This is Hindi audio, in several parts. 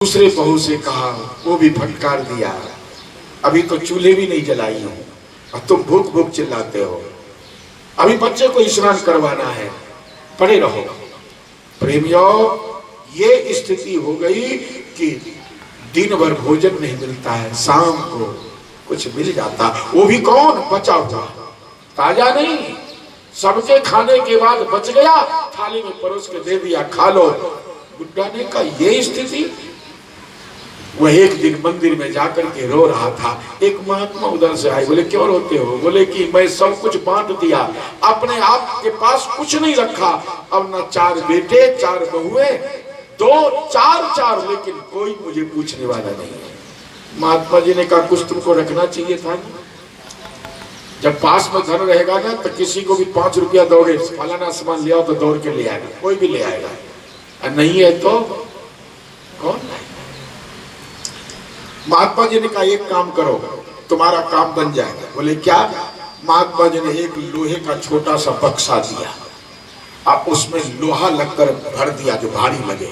दूसरे बहू से कहा, वो भी फटकार दिया, अभी तो चूल्हे भी नहीं जलाई हो और तुम भूख भूख चिल्लाते हो, अभी बच्चे को स्नान करवाना है, पड़े रहो। प्रेमियों, ये स्थिति हो गई कि दिन भर भोजन नहीं मिलता है, शाम को कुछ मिल जाता, वो भी कौन बचा हुआ, ताजा नहीं, सबके खाने के बाद बच गया, थाली में परोस के दे दिया, खा लो। बुड्ढा ने कहा ये स्थिति। वह एक दिन मंदिर में जाकर के रो रहा था, एक महात्मा उधर से आए, बोले क्यों रोते हो? बोले कि मैं सब कुछ बांट दिया, अपने आप के पास कुछ नहीं रखा, अब ना 4 बेटे 4 बहुएं, 2 4, लेकिन कोई मुझे पूछने वाला नहीं है। महात्मा जी ने कहा कुछ तुमको रखना चाहिए था ना, जब पास में धन रहेगा ना तो किसी को भी 5 रुपया दोगे, फलाना सामान ले आओ तो दौड़ के ले आएगा, कोई भी ले आएगा, और नहीं है तो कौन लाएगा? महात्मा जी ने कहा एक काम करो, तुम्हारा काम बन जाएगा। बोले क्या? महात्मा जी ने एक लोहे का छोटा सा बक्सा दिया, अब उसमें लोहा लगकर भर दिया जो भारी लगे,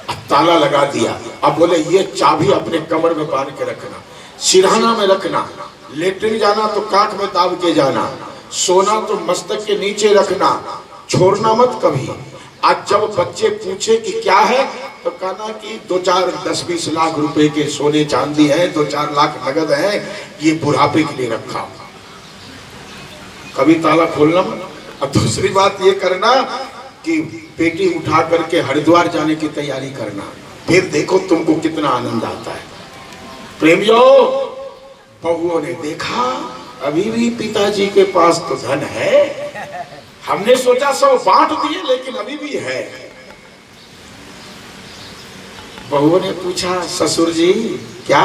अब ताला लगा दिया, अब बोले ये चाबी अपने कमर में बांध के रखना, सिरहाना में रखना, लेटरिन जाना तो काट में दाब के जाना, सोना तो मस्तक के नीचे रखना, छोड़ना मत कभी। आज जब बच्चे पूछे कि क्या है तो कहना कि 2-4 10-20 लाख रुपए के सोने चांदी है, 2-4 लाख नगद है, ये बुढ़ापे के लिए रखा, कभी ताला खोलना मत। अब दूसरी बात ये करना कि बेटी उठा करके हरिद्वार जाने की तैयारी करना, फिर देखो तुमको कितना आनंद आता है। प्रेमियों, बहुओं ने देखा अभी भी पिताजी के पास तो धन है, हमने सोचा सब बांट दिए लेकिन अभी भी है। बहुओं ने पूछा ससुर जी क्या?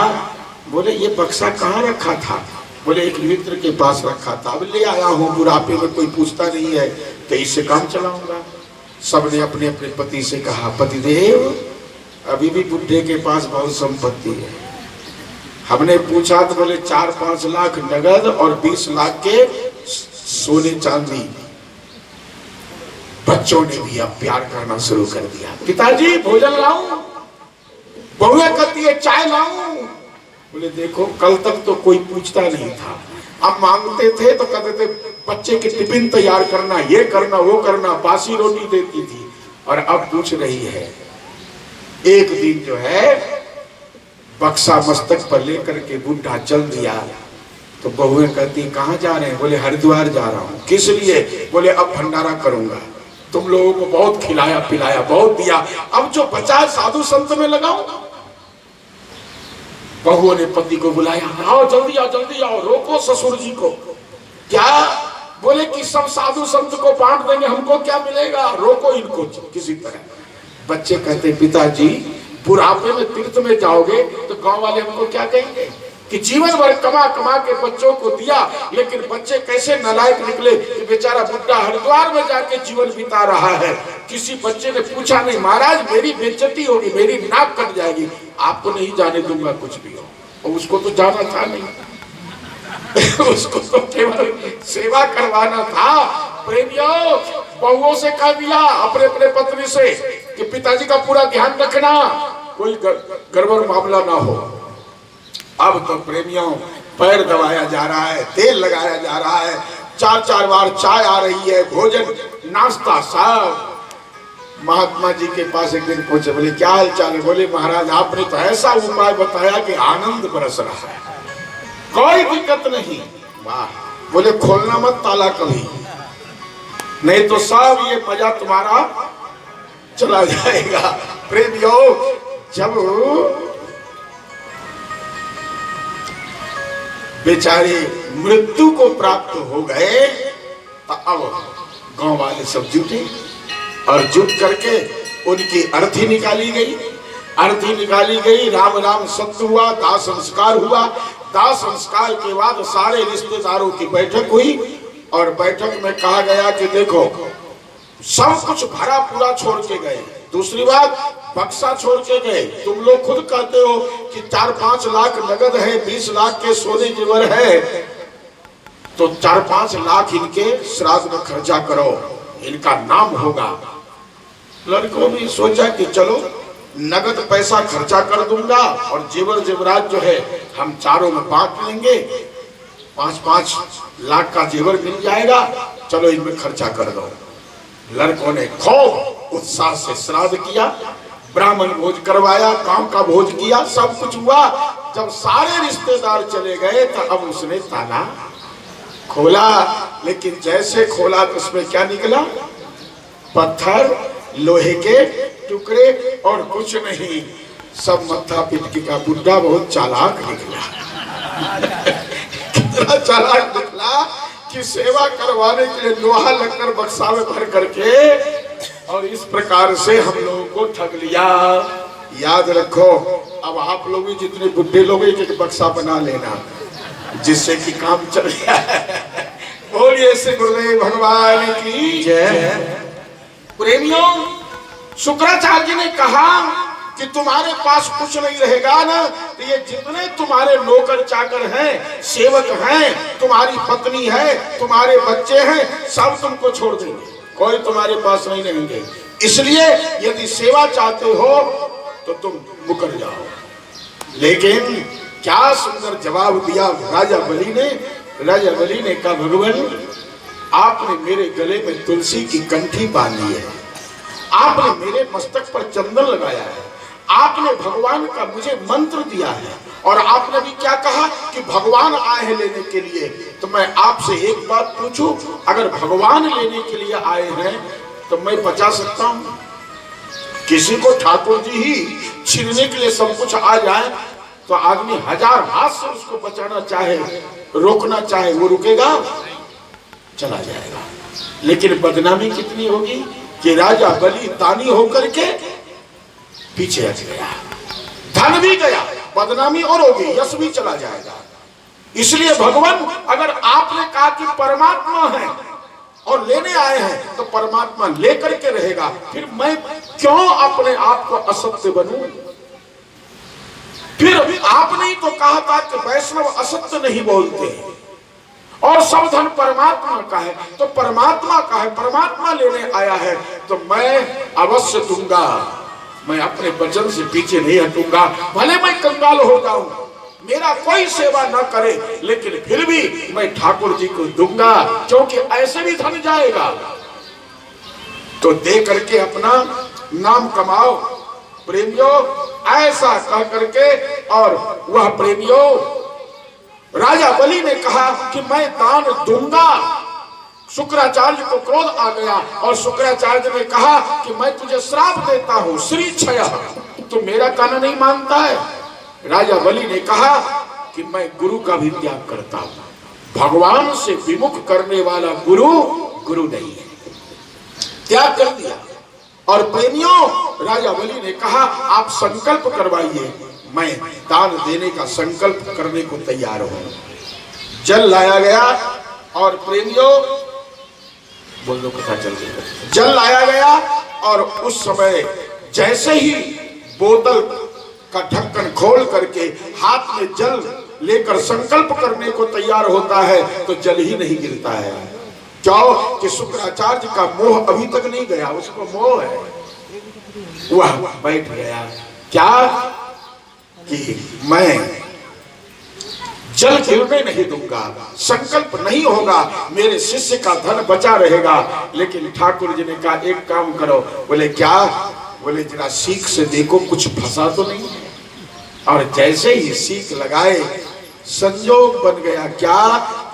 बोले ये बक्सा कहाँ रखा था? बोले एक मित्र के पास रखा था, अब ले आया हूँ, बुढ़ापे में कोई पूछता नहीं है तो इससे काम चलाऊंगा। सबने अपने अपने पति से कहा पतिदेव अभी भी बुढ़े के पास बहुत संपत्ति है। हमने पूछा तो बोले 4-5 लाख नगद और 20 लाख के सोने चांदी। बच्चों ने भी अब प्यार करना शुरू कर दिया, पिताजी भोजन लाऊं? बहुए कहती है चाय लाऊं? बोले देखो कल तक तो कोई पूछता नहीं था, अब मांगते थे तो कहते थे बच्चे के टिफिन तैयार करना, ये करना वो करना, बासी रोटी देती थी, और अब पूछ रही है। एक दिन जो है बक्सा मस्तक पर लेकर के बुढ़ा चल दिया तो बहुएं कहती कहाँ जा रहे हैं? बोले हरिद्वार जा रहा हूँ। किस लिए? बोले अब भंडारा करूंगा, तुम लोगों को बहुत खिलाया पिलाया, बहुत दिया, अब जो बचा साधु संत में लगाऊं। बहुओं ने पति को बुलाया, आओ जल्दी आओ जल्दी आओ, रोको ससुर जी को। क्या? बोले कि सब साधु संत को बांट देंगे, हमको क्या मिलेगा, रोको इनको किसी तरह। बच्चे कहते पिताजी बुढ़ापे में तीर्थ में जाओगे तो गांव वाले हमको क्या कहेंगे कि जीवन भर कमा कमा के बच्चों को दिया, लेकिन बच्चे कैसे नालायक निकले कि बेचारा बुड्ढा हरिद्वार में जाके जीवन बिता रहा है। किसी बच्चे ने पूछा नहीं महाराज मेरी बेइज्जती होगी, मेरी नाक कट जाएगी। आपको नहीं जाने दूंगा कुछ भी हो, और उसको तो जाना था नहीं उसको तो केवल सेवा करवाना था। प्रेमियों, बहुओं से कह दिया अपने अपने पत्नी से कि पिताजी का पूरा ध्यान रखना, कोई गड़बड़ मामला ना हो। अब तो प्रेमियों पैर दबाया जा रहा है, तेल लगाया जा रहा है, 4-4 बार चाय आ रही है, भोजन नाश्ता सब। महात्मा जी के पास एक दिन पहुंचे, बोले क्या हाल चाल है? बोले महाराज आपने तो ऐसा उपाय बताया कि आनंद बरस रहा है, कोई दिक्कत नहीं। वाह! बोले खोलना मत ताला कभी, नहीं तो सब ये मजा तुम्हारा चला जाएगा। प्रेमियों, जब बेचारे मृत्यु को प्राप्त हो गए तो अब गांव वाले सब जुटे, और जुट करके उनकी अर्थी निकाली गई। अर्थी निकाली गई, राम राम सत्य हुआ, दाह संस्कार हुआ। दाह संस्कार के बाद सारे रिश्तेदारों की बैठक हुई, और बैठक में कहा गया कि देखो सब कुछ भरा पूरा छोड़ के गए, दूसरी बात बक्सा छोड़ के गए, तुम लोग खुद कहते हो कि 4-5 लाख नगद है, 20 लाख के सोने जेवर है, तो 4-5 लाख इनके श्राद्ध में खर्चा करो, इनका नाम होगा। लड़कों ने सोचा कि चलो नगद पैसा खर्चा कर दूंगा और जेवर जेवरात जो है हम चारों में बांट लेंगे। 5-5 लाख का जेवर मिल जाएगा, चलो इनमें खर्चा कर दो। लड़कों ने खूब उत्साह से श्राद्ध किया, ब्राह्मण भोज करवाया, काम का भोज किया, सब कुछ हुआ। जब सारे रिश्तेदार चले गए तो अब उसने ताला खोला, लेकिन जैसे खोला तो उसमें क्या निकला? पत्थर, लोहे के टुकड़े और कुछ नहीं, सब मत्था पिटकी का बुड्ढा बहुत चालाक निकला। कितना चालाक निकला कि सेवा करवाने के लिए लोहा लक्कड़ बक्सा में भर करके और इस प्रकार से हम लोगों को ठग लिया। याद रखो, अब आप लोग भी जितने बुढ़े लोग एक बक्सा बना लेना जिससे कि काम चल जाए। बोलिए श्री गुरुदेव भगवान की जय। प्रेमियों, शुक्राचार्य जी ने कहा कि तुम्हारे पास कुछ नहीं रहेगा ना, तो ये जितने तुम्हारे नौकर चाकर हैं, सेवक हैं, तुम्हारी पत्नी है, तुम्हारे बच्चे हैं, सब तुमको छोड़ देंगे, कोई तुम्हारे पास नहीं रहेंगे। इसलिए यदि सेवा चाहते हो तो तुम मुकर जाओ। लेकिन क्या सुंदर जवाब दिया राजा बलि ने। राजा बलि ने कहा, भगवान आपने मेरे गले में तुलसी की कंठी बांधी है, आपने मेरे मस्तक पर चंदन लगाया है, आपने भगवान का मुझे मंत्र दिया है, और आपने भी क्या कहा कि भगवान आए हैं लेने के लिए। तो मैं आपसे एक बात पूछूं, अगर भगवान लेने के लिए आए हैं तो मैं बचा सकता हूं? किसी को ठाकुर जी ही छीनने के लिए सब कुछ आ जाए तो आदमी 1000 हाथ से उसको बचाना चाहे, रोकना चाहे, वो रुकेगा? चला जाएगा। लेकिन बदनामी कितनी होगी कि राजा बलि दानी होकर के पीछे हट गया, धन भी गया, बदनामी और होगी, यश भी चला जाएगा। इसलिए भगवान, अगर आपने कहा कि परमात्मा है और लेने आए हैं तो परमात्मा लेकर के रहेगा, फिर मैं क्यों अपने आप को असत्य बनूं? फिर आपने ही तो कहा था कि वैष्णव असत्य नहीं बोलते और सब धन परमात्मा का है, तो परमात्मा का है, परमात्मा लेने आया है तो मैं अवश्य दूंगा, मैं अपने वचन से पीछे नहीं हटूंगा। भले मैं कंगाल हो जाऊं, मेरा कोई सेवा न करे, लेकिन फिर भी मैं ठाकुर जी को दूंगा, क्योंकि ऐसे भी धन जाएगा। तो दे करके अपना नाम कमाओ प्रेमियों, ऐसा कह करके, और वह प्रेमियों राजा बलि ने कहा कि मैं दान दूंगा। शुक्राचार्य को क्रोध आ गया और शुक्राचार्य ने कहा कि मैं तुझे श्राप देता हूं, श्री क्षय, तू मेरा कहना नहीं मानता है। राजा बलि ने कहा कि मैं गुरु का भी त्याग करता हूं, भगवान से विमुख करने वाला गुरु गुरु नहीं है, त्याग कर दिया। और प्रेमियों, राजा बलि ने कहा आप संकल्प करवाइए, मैं दान देने का संकल्प करने को तैयार हूं। जल लाया गया और प्रेमियों, बोल दो कथा चल गई, जल लाया गया और उस समय जैसे ही बोतल का ढक्कन खोल करके हाथ में जल लेकर संकल्प करने को तैयार होता है तो जल ही नहीं गिरता है। क्यों? कि शुक्राचार्य का मोह अभी तक नहीं गया, उसको मोह है, वह बैठ गया क्या कि मैं जल गिरने नहीं दूंगा, संकल्प नहीं होगा, मेरे शिष्य का धन बचा रहेगा। लेकिन ठाकुर जी ने कहा एक काम करो। बोले क्या? बोले जरा सीख से देखो कुछ फंसा तो नहीं है। और जैसे ही सीख लगाए, संजोग बन गया क्या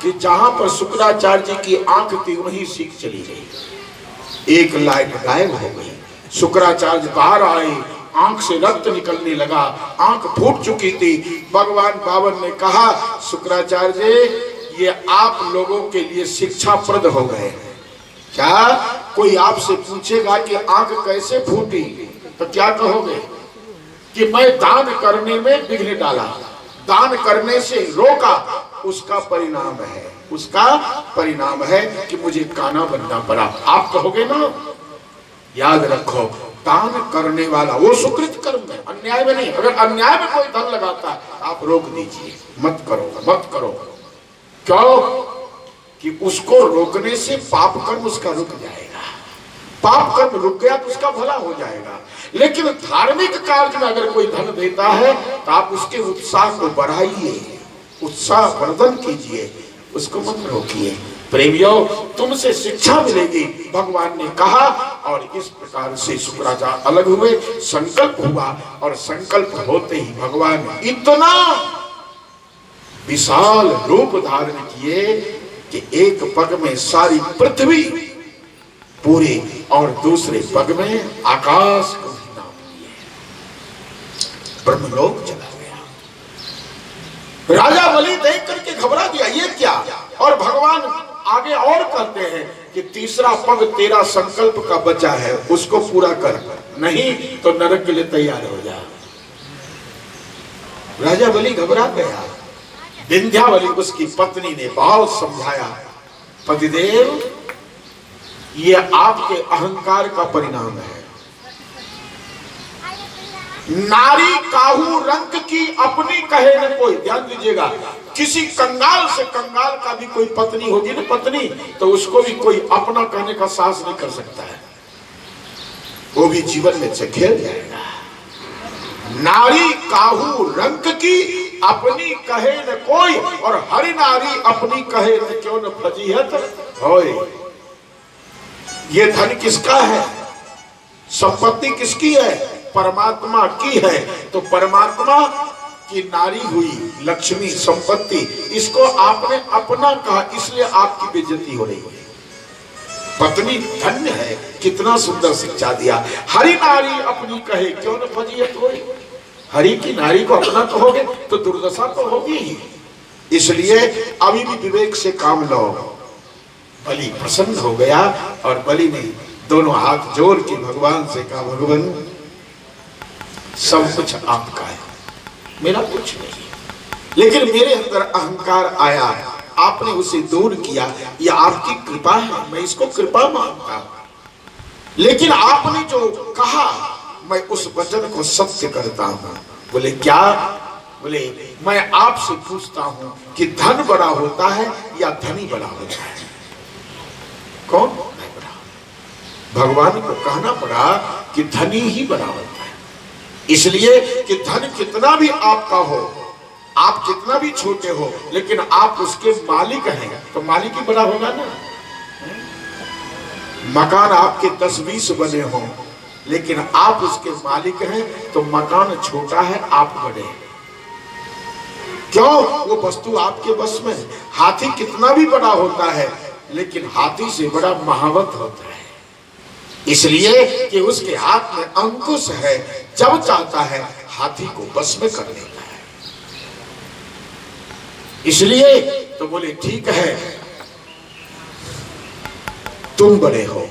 कि जहां पर शुक्राचार्य जी की आंख थी वहीं सीख चली गई, एक लाइट गायब हो गई। शुक्राचार्य बाहर आए, आंख से रक्त निकलने लगा, आंख फूट चुकी थी। भगवान बावन ने कहा शुक्राचार्य जी ये आप लोगों के लिए शिक्षाप्रद हो गए। क्या कोई आपसे पूछेगा कि आंख कैसे फूटी तो क्या कहोगे? कि मैं दान करने में विघ्न डाला, दान करने से रोका, उसका परिणाम है, उसका परिणाम है कि मुझे काना बनना पड़ा। आप कहोगे ना? याद रखो, दान करने वाला वो सुकृत कर्म है, अन्याय में नहीं। अगर अन्याय में कोई धन लगाता है आप रोक दीजिए, मत करो, मत करो। क्यों? कि उसको रोकने से पाप कर्म उसका रुक जाएगा, पाप कर्म रुक गया तो उसका भला हो जाएगा। लेकिन धार्मिक कार्य में अगर कोई धन देता है तो आप उसके उत्साह को बढ़ाइए, उत्साह वर्धन कीजिए, उसको मत रोकिए। प्रेमियों, तुमसे शिक्षा मिलेगी, भगवान ने कहा। और इस प्रकार से शुक्राचार्य अलग हुए, संकल्प हुआ, और संकल्प होते ही भगवान इतना विशाल रूप धारण किए कि एक पग में सारी पृथ्वी पूरे और दूसरे पग में आकाश को भी नाप लिए। ब्रह्मलोक चला गया। राजा बलि देख करके घबरा गया, ये क्या? और भगवान आगे और कहते हैं कि तीसरा पग तेरा संकल्प का बचा है, उसको पूरा कर, नहीं तो नरक के लिए तैयार हो जा। राजा बलि घबरा गया। विंध्यावली उसकी पत्नी ने बहुत समझाया, पतिदेव ये आपके अहंकार का परिणाम है। नारी काहू रंग की अपनी कहे न कोई। ध्यान दीजिएगा, किसी कंगाल से कंगाल का भी कोई पत्नी होगी ना पत्नी, तो उसको भी कोई अपना कहने का साहस नहीं कर सकता है, वो भी जीवन में से खेल जाएगा। नारी काहू रंग की अपनी कहे न कोई, और हरि नारी अपनी कहे न क्यों न फजीहत होए। ये धन किसका है? संपत्ति किसकी है? परमात्मा की है। तो परमात्मा की नारी हुई लक्ष्मी संपत्ति, इसको आपने अपना कहा, इसलिए आपकी बेइज्जती हो रही है। पत्नी धन्य है, कितना सुंदर शिक्षा दिया। हरि नारी अपनी कहे क्यों न फजीहत होए। हरि की नारी को अपना कहोगे तो दुर्दशा तो होगी ही, इसलिए अभी भी विवेक से काम लो। बलि प्रसन्न हो गया और बलि ने दोनों हाथ जोड़ के भगवान से कहा, भगवान सब कुछ आपका है, मेरा कुछ नहीं, लेकिन मेरे अंदर अहंकार आया, आपने उसे दूर किया, यह आपकी कृपा है, मैं इसको कृपा मानता हूं। लेकिन आपने जो कहा मैं उस वचन को सत्य करता हूं। बोले क्या? बोले मैं आपसे पूछता हूं कि धन बड़ा होता है या धनी बड़ा होता है? कौन बड़ा? भगवान को कहना पड़ा कि धनी ही बड़ा होता है, इसलिए कि धन कितना भी आपका हो, आप कितना भी छोटे हो, लेकिन आप उसके मालिक हैं तो मालिक ही बड़ा होगा ना। मकान आपके 10-20 बने हों, लेकिन आप उसके मालिक हैं तो मकान छोटा है, आप बड़े हैं। क्यों? वो वस्तु आपके बस में है। हाथी कितना भी बड़ा होता है, लेकिन हाथी से बड़ा महावत होता है, इसलिए कि उसके हाथ में अंकुश है, जब चाहता है हाथी को बस में कर लेता है। इसलिए तो बोले ठीक है, तुम बड़े हो।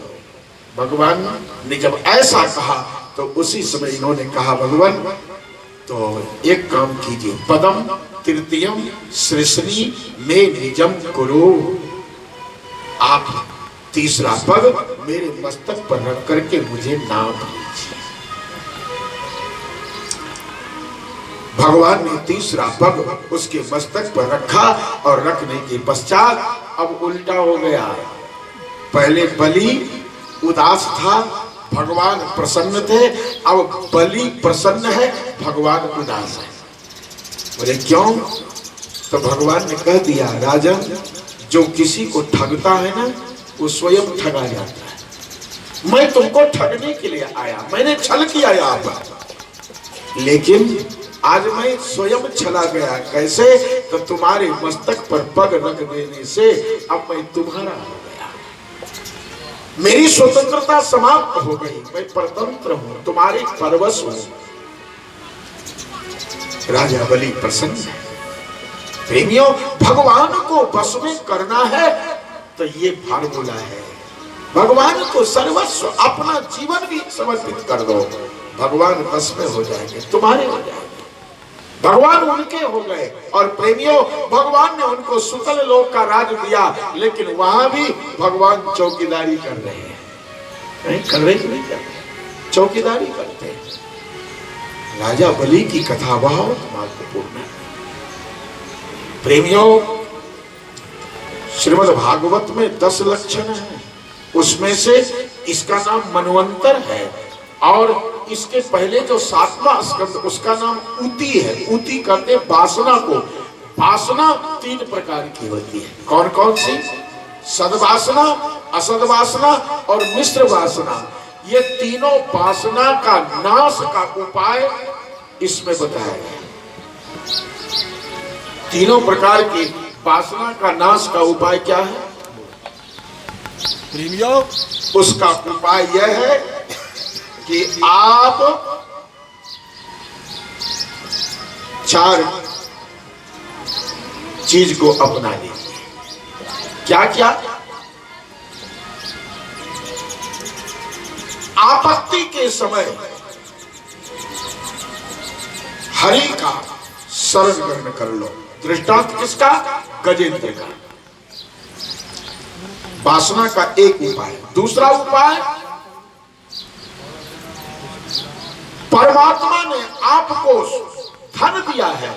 भगवान ने जब ऐसा कहा तो उसी समय इन्होंने कहा, भगवान तो एक काम कीजिए, पदम तृतीयम सृष्णि में निजम करो। आप तीसरा पग मेरे मस्तक पर रख करके मुझे नाम लीजिए। भगवान ने तीसरा पग उसके मस्तक पर रखा और रखने के पश्चात अब उल्टा हो गया। पहले बलि उदास था, भगवान प्रसन्न थे, अब बलि प्रसन्न है, भगवान उदास है। बोले क्यों? तो भगवान ने कह दिया, राजन जो किसी को ठगता है ना वो स्वयं ठगा जाता है। मैं तुमको ठगने के लिए आया, मैंने छल किया यहाँ पर, लेकिन आज मैं स्वयं छला गया। कैसे? तो तुम्हारे मस्तक पर पग रख देने से अब मैं तुम्हारा हो गया, मेरी स्वतंत्रता समाप्त हो गई, मैं परतंत्र हूं, तुम्हारे परवश हूं। राजा बलि प्रसन्न है। प्रेमियों, भगवान को बस में करना है तो ये फार्मूला है। भगवान को सर्वस्व अपना जीवन भी समर्पित कर दो, भगवान बस में हो जाएंगे, तुम्हारे हो जाएंगे। भगवान उनके हो गए। और प्रेमियों, भगवान ने उनको सुतल लोक का राज दिया, लेकिन वहां भी भगवान चौकीदारी कर रहे हैं। नहीं कर रहे कि नहीं कर रहे? चौकीदारी करते हैं। राजा बलि की कथा बहुत महत्वपूर्ण है। प्रेमियों, श्रीमद् भागवत में 10 लक्षण हैं, उसमें से इसका नाम मनवंतर है, और इसके पहले जो 7वां स्कंद उसका नाम ऊती है। ऊती कहते वासना को। वासना 3 प्रकार की होती है। कौन कौन सी? सद्वासना, असद्वासना और मिश्र वासना। ये तीनों वासना का नाश का उपाय इसमें बताया गया। तीनों प्रकार की वासना का नाश का उपाय क्या है? प्रेमियों, उसका उपाय यह है कि आप 4 चीज को अपना लीजिए। क्या क्या? आपत्ति के समय हरि का शरण ग्रहण कर लो। दृष्टांत किसका? गजेंद्र का। वासना का एक उपाय। दूसरा उपाय, परमात्मा ने आपको धन दिया है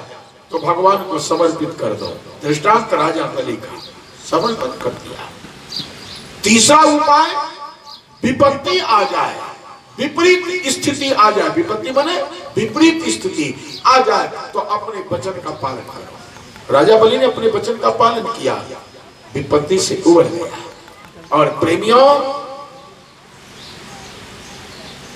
तो भगवान को समर्पित कर दो। दृष्टांत राजा बलि का, समर्पित कर दिया। तीसरा उपाय, विपत्ति आ जाए, विपरीत स्थिति आ जाए, विपत्ति माने विपरीत स्थिति आ जाए तो अपने वचन का पालन करो। राजा बलि ने अपने वचन का पालन किया, विपत्ति से उबर गया। और प्रेमियों,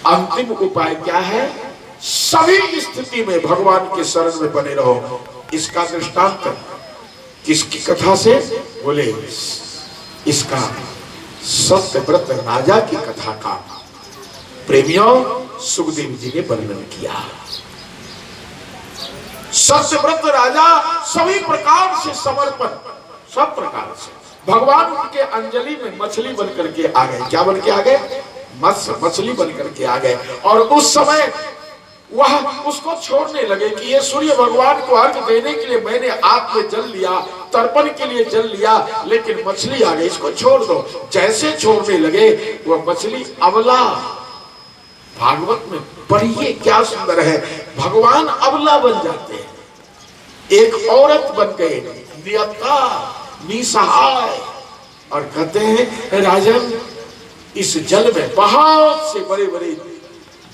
अंतिम उपाय क्या है? सभी स्थिति में भगवान के शरण में बने रहो। इसका दृष्टांत किसकी कथा से? बोले इसका सत्यव्रत राजा की कथा का प्रेमियों सुखदेव जी ने वर्णन किया। सत्यव्रत राजा सभी प्रकार से समर्पण, सब प्रकार से भगवान उनके अंजलि में मछली बन करके आ गए। क्या बन के आ गए? मछली बन करके आ गए। और उस समय वह उसको छोड़ने लगे कि ये सूर्य भगवान को अर्घ देने के लिए मैंने आग में जल लिया, तर्पण के लिए जल लिया, लेकिन मछली आ गई, इसको छोड़ दो। जैसे छोड़ने लगे वह मछली अबला, भागवत में पढ़िए क्या सुंदर है, भगवान अबला बन जाते हैं, एक औरत बन गए, नियता, निसहाय। और कहते हैं राजन इस जल में बहुत से बड़े बड़े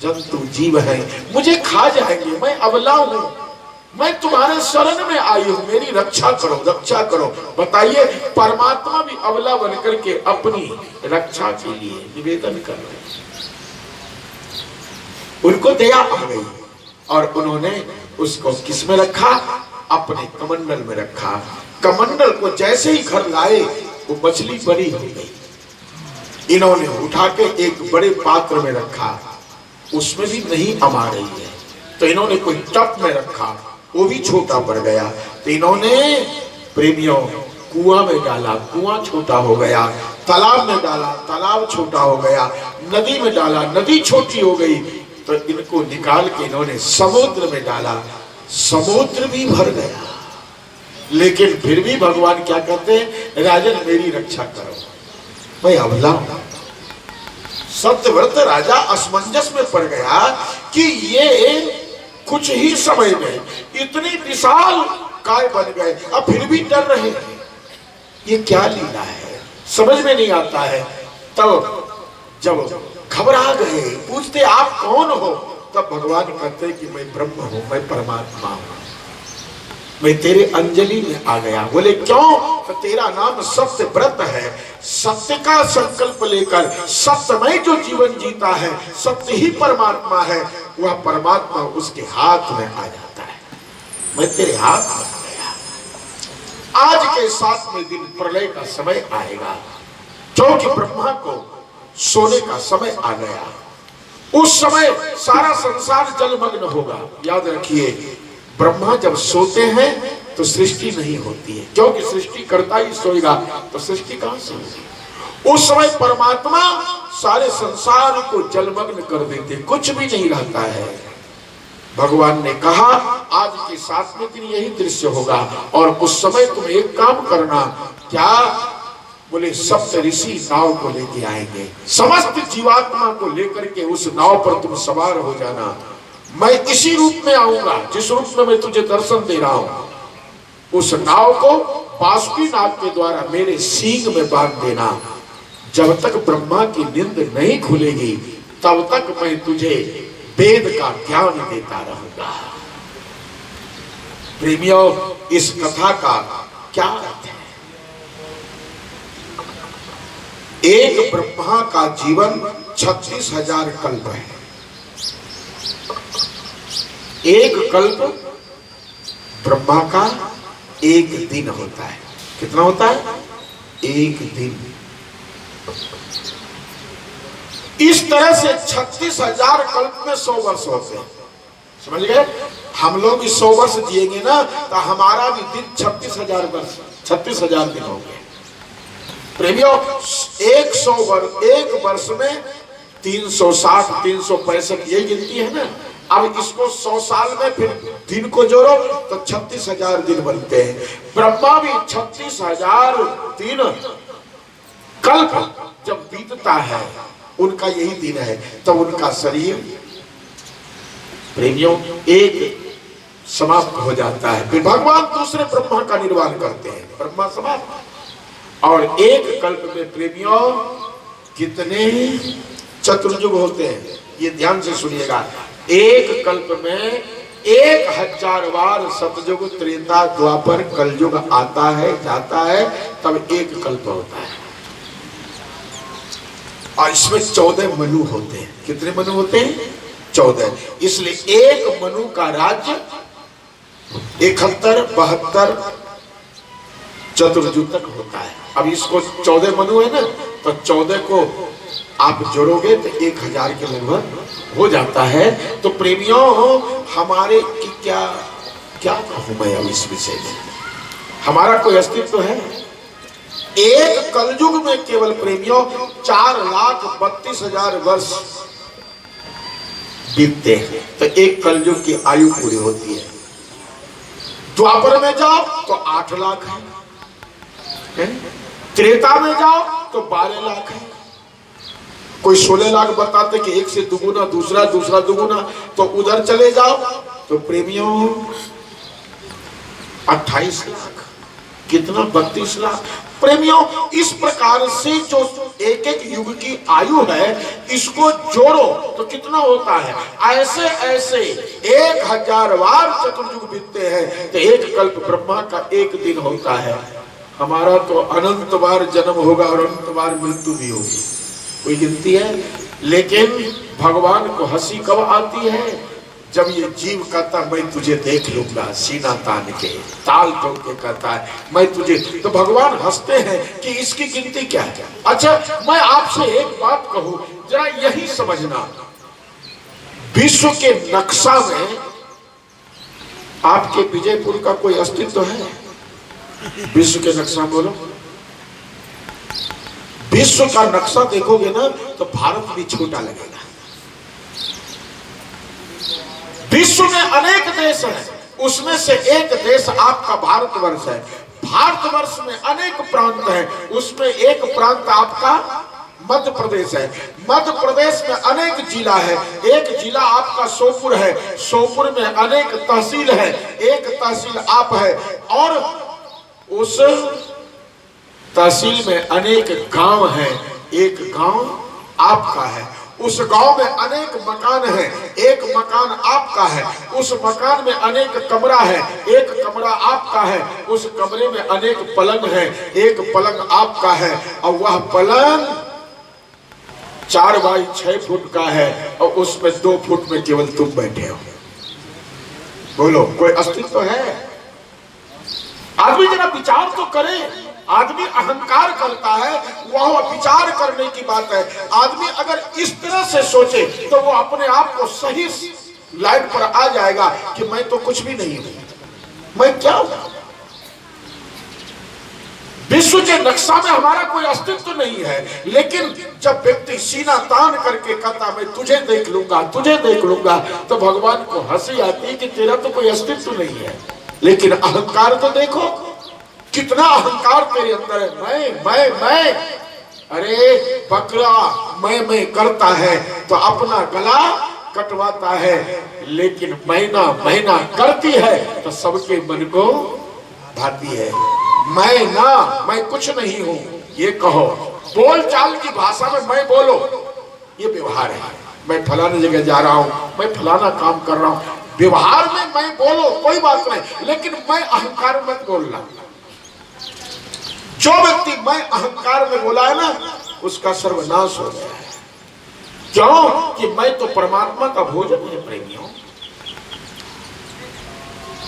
जंतु जीव हैं, मुझे खा जाएंगे, मैं अबला हूं, मैं तुम्हारे शरण में आई हूं, मेरी रक्षा करो, रक्षा करो। बताइए, परमात्मा भी अबला बनकर के अपनी रक्षा के लिए निवेदन कर रहे हैं। उनको दया आ गई और उन्होंने उसको किस में रखा? अपने कमंडल में रखा। कमंडल को जैसे ही घर लाए वो मछली बड़ी हो गई। इन्होंने उठा के एक बड़े पात्र में रखा, उसमें भी नहीं अमा रही है, तो इन्होंने कोई टप में रखा, वो भी छोटा पड़ गया। तो इन्होंने प्रेमियों कुआं में डाला, कुआं छोटा हो गया, तालाब में डाला, तालाब छोटा हो गया, नदी में डाला, नदी छोटी हो गई। तो इनको निकाल के इन्होंने समुद्र में डाला, समुद्र भी भर गया। लेकिन फिर भी भगवान क्या कहते हैं? राजन मेरी रक्षा करो, मैं अबला हूं। सत्यव्रत राजा असमंजस में पड़ गया कि ये कुछ ही समय में इतनी विशाल काय बन गए, अब फिर भी डर रहे हैं, ये क्या लीला है, समझ में नहीं आता है। तब जब घबरा गए, पूछते आप कौन हो? तब भगवान कहते कि मैं ब्रह्म हूं, मैं परमात्मा हूं, मैं तेरे अंजलि में आ गया। बोले क्यों? तो तेरा नाम सत्यव्रत है, सत्य का संकल्प लेकर सत्य में जो जीवन जीता है, सत्य ही परमात्मा है, वह परमात्मा उसके हाथ में आ जाता है, मैं तेरे हाथ में आ गया। आज के 7वें दिन प्रलय का समय आएगा, क्योंकि ब्रह्मा को सोने का समय आ गया। उस समय सारा संसार जलमग्न होगा। याद रखिए, ब्रह्मा जब सोते हैं तो सृष्टि नहीं होती है, क्योंकि सृष्टि करता ही सोएगा तो सृष्टि कहां से होगी। उस समय परमात्मा सारे संसार को जलमग्न कर देते, कुछ भी नहीं रहता है। भगवान ने कहा आज के 7वें दिन यही दृश्य होगा, और उस समय तुम एक काम करना। क्या? बोले सप्त ऋषि नाव को लेके आएंगे, समस्त जीवात्मा को लेकर के उस नाव पर तुम सवार हो जाना। मैं इसी रूप में आऊंगा जिस रूप में मैं तुझे दर्शन दे रहा हूं। उस नाव को बासुकी नाग के द्वारा मेरे सींग में बांध देना। जब तक ब्रह्मा की नींद नहीं खुलेगी तब तक मैं तुझे वेद का ज्ञान देता रहूंगा। प्रेमियों, इस कथा का क्या अर्थ है? एक ब्रह्मा का जीवन 36,000 कल्प है। एक कल्प ब्रह्मा का एक दिन होता है। कितना होता है? एक दिन। इस तरह से 36,000 कल्प में 100 वर्ष होते हैं। समझ गए? हम लोग 100 वर्ष जिएंगे ना तो हमारा भी दिन 36,000 वर्ष, 36,000 दिन होंगे। प्रेमियों, 100 वर्ष, एक वर्ष में 360, 365 यही गिनती है ना। अब इसको 100 साल में फिर दिन को जोड़ो तो 36,000 दिन बनते हैं। ब्रह्मा भी 36,000 दिन कल्प जब बीतता है, उनका यही दिन है, तब उनका शरीर प्रेमियों एक समाप्त हो जाता है। फिर भगवान दूसरे ब्रह्मा का निर्माण करते हैं, ब्रह्मा समाप्त। और एक कल्प में प्रेमियों कितने चतुर्युग होते हैं, ये ध्यान से सुनिएगा। एक कल्प में 1000 बार सतयुग, त्रेता, द्वापर, कलयुग आता है जाता है, तब एक कल्प होता है। और इसमें 14 मनु होते हैं। कितने मनु होते हैं? 14। इसलिए एक मनु का राज्य 71, 72 चतुर्युग तक होता है। अब इसको 14 मनु है ना, तो 14 को आप जोड़ोगे तो 1000 के लगभग हो जाता है। तो प्रेमियों, हमारे की क्या क्या कहूं मैं अब इस विषय में? हमारा कोई अस्तित्व है? एक कलयुग में केवल प्रेमियों 4,32,000 वर्ष बीतते हैं, तो एक कलयुग की आयु पूरी होती है। द्वापर में जाओ तो 8 लाख है, त्रेता में जाओ तो 12 लाख है, कोई 16 लाख बताते कि एक से दुगुना, दूसरा दुगुना, तो उधर चले जाओ तो प्रेमियों 28 लाख, कितना 32 लाख। प्रेमियों, इस प्रकार से जो एक एक युग की आयु है, इसको जोड़ो तो कितना होता है? ऐसे ऐसे 1000 बार चतुर्युग बीतते हैं, तो एक कल्प ब्रह्मा का एक दिन होता है। हमारा तो अनंत बार जन्म होगा और अनंत बार मृत्यु भी होगी, कोई गिनती है? लेकिन भगवान को हंसी कब आती है? जब ये जीव कहता मैं तुझे देख लूंगा, सीना तान के, ताल ठोक के कहता है मैं तुझे, तो भगवान हंसते हैं कि इसकी गिनती क्या है। अच्छा, मैं आपसे एक बात कहूं, जरा यही समझना, विश्व के नक्शा में आपके विजयपुर का कोई अस्तित्व है? विश्व के नक्शा बोलो। विश्व का नक्शा देखोगे ना तो भारत भी छोटा लगेगा। विश्व में अनेक देश हैं, उसमें से एक देश आपका भारतवर्ष है। भारतवर्ष में अनेक प्रांत हैं, उसमें एक प्रांत आपका मध्य प्रदेश है। मध्य प्रदेश में अनेक जिला है, एक जिला आपका सोपुर है। सोपुर में अनेक तहसील है, एक तहसील आप है। और उस तहसील में अनेक गांव हैं, एक गांव आपका है। उस गांव में अनेक मकान हैं, एक मकान आपका है। उस मकान में अनेक कमरा है, एक कमरा आपका है। उस कमरे में अनेक पलंग है, एक पलंग आपका है। और वह पलंग 4 बाई 6 फुट का है और उसमें 2 फुट में केवल तुम बैठे हो। बोलो, कोई अस्तित्व है? आदमी जरा विचार तो करे। आदमी अहंकार करता है, वह विचार करने की बात है। आदमी अगर इस तरह से सोचे तो वो अपने आप को सही लाइन पर आ जाएगा कि मैं तो कुछ भी नहीं हूं, मैं क्या हूं। विश्व के नक्शा में हमारा कोई अस्तित्व नहीं है, लेकिन जब व्यक्ति सीना तान करके कहता मैं तुझे देख लूंगा, तुझे देख लूंगा, तो भगवान को हंसी आती है कि तेरा तो कोई अस्तित्व नहीं है। लेकिन अहंकार तो देखो, कितना अहंकार तेरे अंदर है। मैं अरे बकरा मैं करता है तो अपना गला कटवाता है, लेकिन मैना करती है तो सबके मन को भाती है। मैं कुछ नहीं हूं, ये कहो बोल चाल की भाषा में मैं बोलो, ये व्यवहार है। मैं फलाने जगह जा रहा हूं, मैं फलाना काम कर रहा हूं, व्यवहार में मैं बोलो कोई बात नहीं, लेकिन मैं अहंकार मत बोलना। जो व्यक्ति मैं अहंकार में बोला है ना, उसका सर्वनाश हो गया है। क्यों? कि मैं तो परमात्मा का भोजन है प्रेमियों।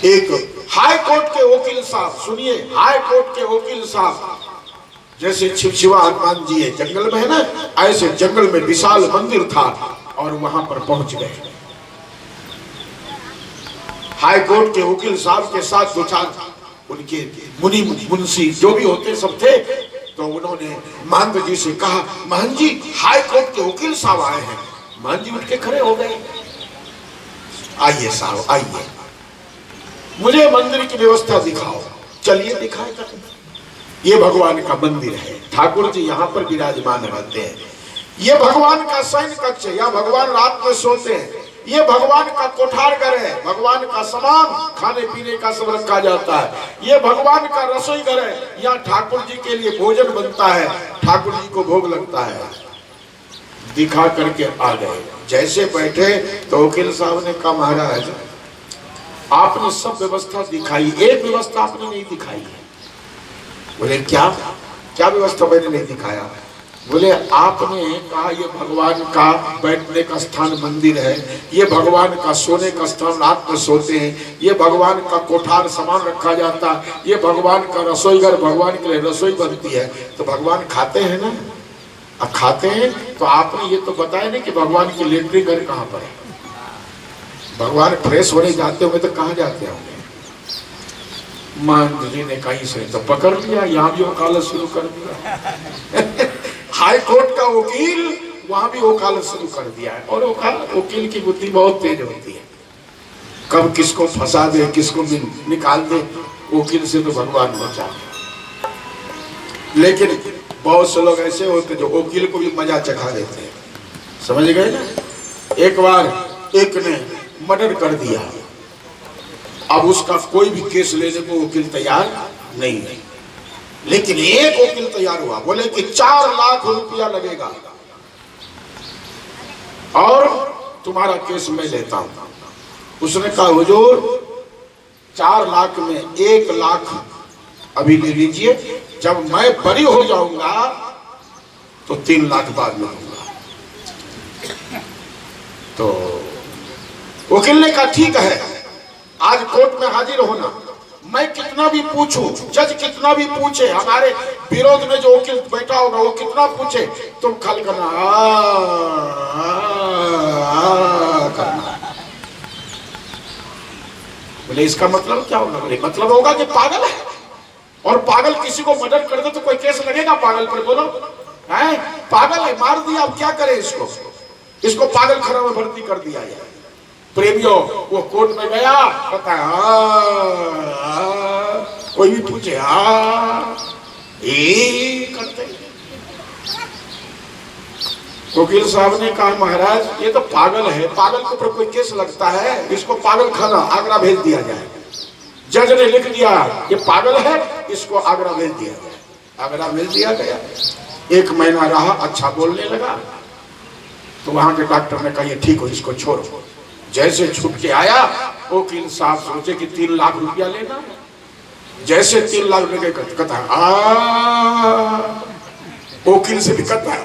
एक हाई कोर्ट के वकील साहब, सुनिए, हाई कोर्ट के वकील साहब, जैसे शिवा हनुमान जी है जंगल में है ना, ऐसे जंगल में विशाल मंदिर था और वहां पर पहुंच गए। हाई कोर्ट के वकील साहब के साथ दो चार उनके मुनि मुंशी जो भी होते सब थे। तो उन्होंने महंत जी से कहा, महंत जी हाई कोर्ट के वकील साहब आए हैं। महंत जी उठ के खड़े हो गए, आइए साहब आइए, मुझे मंदिर की व्यवस्था दिखाओ। चलिए दिखाएगा। ये भगवान का मंदिर है, ठाकुर जी यहाँ पर विराजमान रहते हैं। ये भगवान का शयन कक्ष है, यहाँ भगवान रात में सोते हैं। ये भगवान का कोठार घर है, भगवान का सामान खाने पीने का सब रखा जाता है। ये भगवान का रसोई घर है, यहाँ ठाकुर जी के लिए भोजन बनता है, ठाकुर जी को भोग लगता है। दिखा करके आ गए। जैसे बैठे तो वकील साहब ने कहा, महाराज आपने सब व्यवस्था दिखाई, एक व्यवस्था आपने नहीं दिखाई है। बोले क्या? क्या व्यवस्था मैंने नहीं दिखाया? बोले आपने कहा ये भगवान का बैठने का स्थान मंदिर है, ये भगवान का सोने का स्थान रात में सोते हैं, ये भगवान का कोठार सामान रखा जाता है, ये भगवान का रसोई घर, भगवान के लिए रसोई बनती है। तो भगवान खाते हैं ना, अब खाते हैं तो आपने ये तो बताया नहीं कि भगवान की लेटरिन घर कहाँ पर है। भगवान फ्रेश होने जाते होंगे तो कहाँ जाते होंगे? महंत जी ने कहीं से तो पकड़ लिया, यहाँ भी वकालत शुरू कर दिया। हाई कोर्ट का वकील वहां भी वकालत शुरू कर दिया है। और वकील की बुद्धि बहुत तेज होती है, कब किसको फंसा दे, किसको निकाल दे। वकील से तो भगवान बचा। लेकिन बहुत से लोग ऐसे होते जो वकील को भी मजा चखा देते हैं, समझ गए ना। एक बार एक ने मर्डर कर दिया, अब उसका कोई भी केस लेने को वकील तैयार नहीं है, लेकिन एक वकील तैयार हुआ। बोले कि 4 लाख रुपया लगेगा और तुम्हारा केस मैं लेता हूं। उसने कहा, हुजूर 4 लाख में 1 लाख अभी ले लीजिए, जब मैं बरी हो जाऊंगा तो 3 लाख बाद में दूंगा। तो वकील ने कहा, ठीक है, आज कोर्ट में हाजिर होना। मैं कितना भी पूछूं, जज कितना भी पूछे, हमारे विरोध में जो वकील बैठा होगा वो कितना पूछे, तुम खाली करना करना। बोले इसका मतलब क्या होगा? बोले मतलब होगा कि पागल है, और पागल किसी को मर्डर कर दे तो कोई केस लगेगा पागल पर? बोलो है, पागल है, मार दिया, अब क्या करें इसको पागल खाना में भर्ती कर दिया जाए। प्रेमियों, वो कोर्ट में गया, पता है कोई भी पूछे करते। वकील साहब ने कहा, महाराज ये तो पागल है, पागल के ऊपर कोई केस लगता है, इसको पागल खाना आगरा भेज दिया जाए। जज ने लिख दिया ये पागल है, इसको आगरा भेज दिया जाए। आगरा भेज दिया गया। 1 महीना रहा, अच्छा बोलने लगा। तो वहां के डॉक्टर ने कहा, ये ठीक हो, इसको छोड़ो। जैसे छूट के आया, वकील साहब सोचे कि 3 लाख रुपया लेना। जैसे 3 लाख रुपये कहता है वकील से भी कहता है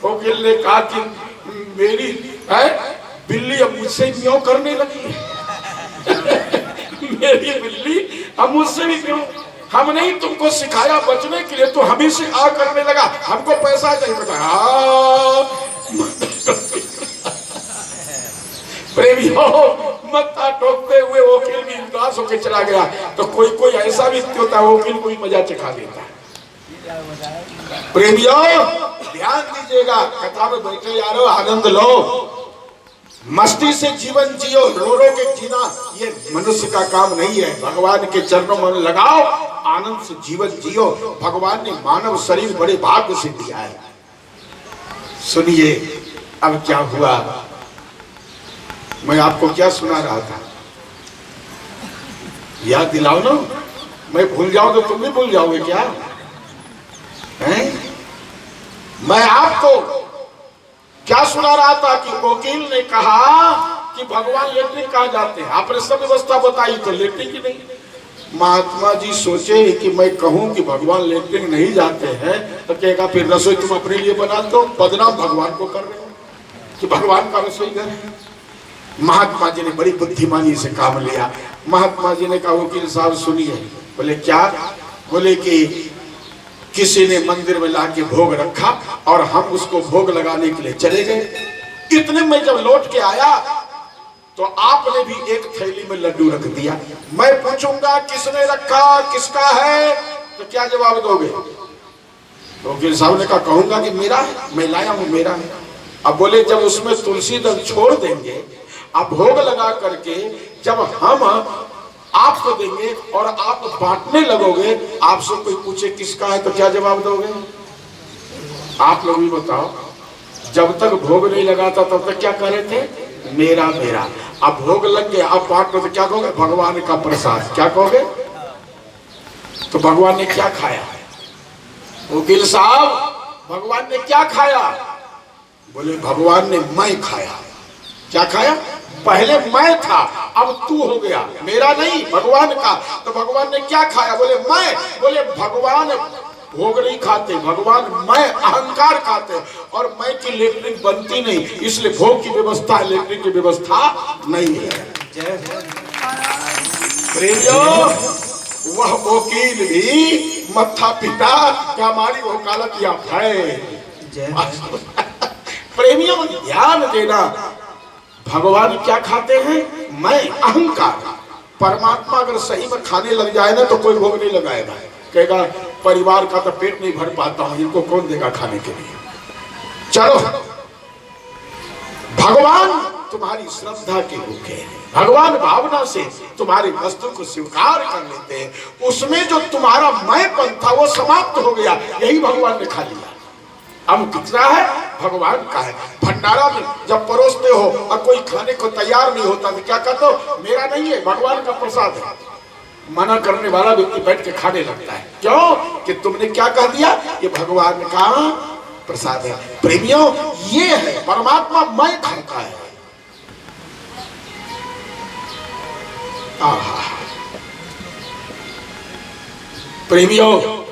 वकील ने कहा कि मेरी बिल्ली अब मुझसे म्याऊं करने लगी मेरी बिल्ली अब मुझसे भी क्यों? हम नहीं तुमको सिखाया बचने के लिए, तो हम ही से आ करने लगा, हमको पैसा चाहिए। बताया प्रेमियों, मत्था टोकते हुए वकील भी उदास होकर चला गया। तो कोई ऐसा भी होता है, वकील को भी मजा चखा देता है। प्रेमियों ध्यान दीजिएगा, कथा में बैठे यारो, आनंद लो, मस्ती से जीवन जियो, रो रो के जीना ये मनुष्य का काम नहीं है। भगवान के चरणों में लगाओ, आनंद से जीवन जियो। भगवान ने मानव शरीर बड़े भाग्य से दिया है। सुनिए अब क्या हुआ, मैं आपको क्या सुना रहा था, याद दिलाओ ना। मैं भूल जाऊं तो तुम भी भूल जाओगे क्या? हैं? मैं आपको क्या सुना रहा था कि वकील ने कहा कि भगवान लेटरिन कहाँ जाते हैं, आपने सब व्यवस्था बताई तो लेटरिन की नहीं। महात्मा जी सोचे कि मैं कहूं कि भगवान लेटरिन नहीं जाते हैं तो कहेगा फिर रसोई तुम अपने लिए बना दो, बदनाम भगवान को कर रहे हो कि भगवान का रसोई घर है। महात्मा जी ने बड़ी बुद्धिमानी से काम लिया। महात्मा जी ने कहा वकील साहब सुनिए। बोले क्या? बोले कि किसी ने मंदिर में लाके भोग रखा और हम उसको भोग लगाने के लिए चले गए। इतने में जब लौट के आया तो आपने भी एक थैली में लड्डू रख दिया। मैं पूछूंगा किसने रखा, किसका है, तो क्या जवाब दोगे? तो वकील साहब ने कहा कहूंगा कि मेरा है, मैं लाया हूं, मेरा है। अब बोले जब उसमें तुलसी दल छोड़ देंगे, आप भोग लगा करके जब हम आपको देंगे और आप बांटने लगोगे, आपसे कोई पूछे किसका है तो क्या जवाब दोगे? आप लोग भी बताओ। जब तक भोग नहीं लगाता तब तक क्या कह रहे थे? मेरा मेरा। अब भोग लग गया, अब बांटो तो क्या कहोगे? भगवान का प्रसाद। क्या कहोगे? तो भगवान ने क्या खाया? वकील साहब भगवान ने क्या खाया? बोले भगवान ने मैं खाया। क्या खाया? पहले मैं था, अब तू हो गया, मेरा नहीं भगवान का। तो भगवान ने क्या खाया? बोले मैं। बोले भगवान भोग नहीं खाते, भगवान मैं अहंकार खाते, और मैं की लेटरिन बनती नहीं, इसलिए भोग की व्यवस्था है, लेटरिन की व्यवस्था नहीं है। प्रेमियों, वह वकील भी मत्था पिता क्या हमारी वकालत या है। प्रेमियों ध्यान देना, भगवान क्या खाते हैं? मैं अहंकार। परमात्मा अगर सही में खाने लग जाए ना तो कोई भोग नहीं लगाएगा, कहेगा परिवार का तो पेट नहीं भर पाता हूं, इनको कौन देगा खाने के लिए। चलो, भगवान तुम्हारी श्रद्धा के भूखे हैं, भगवान भावना से तुम्हारी वस्तु को स्वीकार कर लेते हैं, उसमें जो तुम्हारा मैंपन था वो समाप्त हो गया, यही भगवान ने खा लिया। अब कितना है? भगवान का है। भंडारा में जब परोसते हो और कोई खाने को तैयार नहीं होता तो क्या कहते हो? मेरा नहीं है, भगवान का प्रसाद है। मना करने वाला व्यक्ति बैठ के खाने लगता है। क्यों? कि तुमने क्या कह दिया? ये भगवान का प्रसाद है। प्रेमियों ये है परमात्मा मैं खाता है। प्रेमियों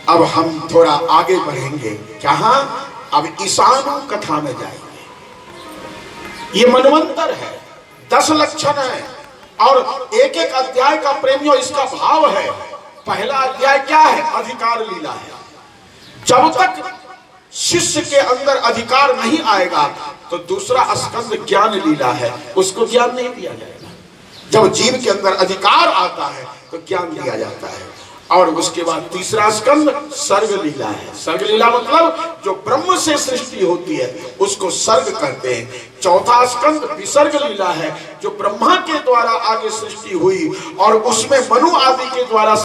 अब हम थोड़ा आगे बढ़ेंगे। कहां? अब ईशानु कथा में जाएंगे। ये मनवंतर है, 10 लक्षण है और एक एक अध्याय का प्रेमियों इसका भाव है। पहला अध्याय क्या है? अधिकार लीला है। जब तक शिष्य के अंदर अधिकार नहीं आएगा तो दूसरा स्कंद ज्ञान लीला है, उसको ज्ञान नहीं दिया जाएगा। जब जीव के अंदर अधिकार आता है तो ज्ञान दिया जाता है। और उसके बाद तीसरा स्कंद सर्ग लीला है। सर्ग लीला मतलब जो ब्रह्म से सृष्टि होती है उसको सर्ग कहते हैं। चौथा स्कंद विसर्ग लीला है, जो ब्रह्मा के द्वारा आगे सृष्टि हुई और उसमें मनु आदि के द्वारा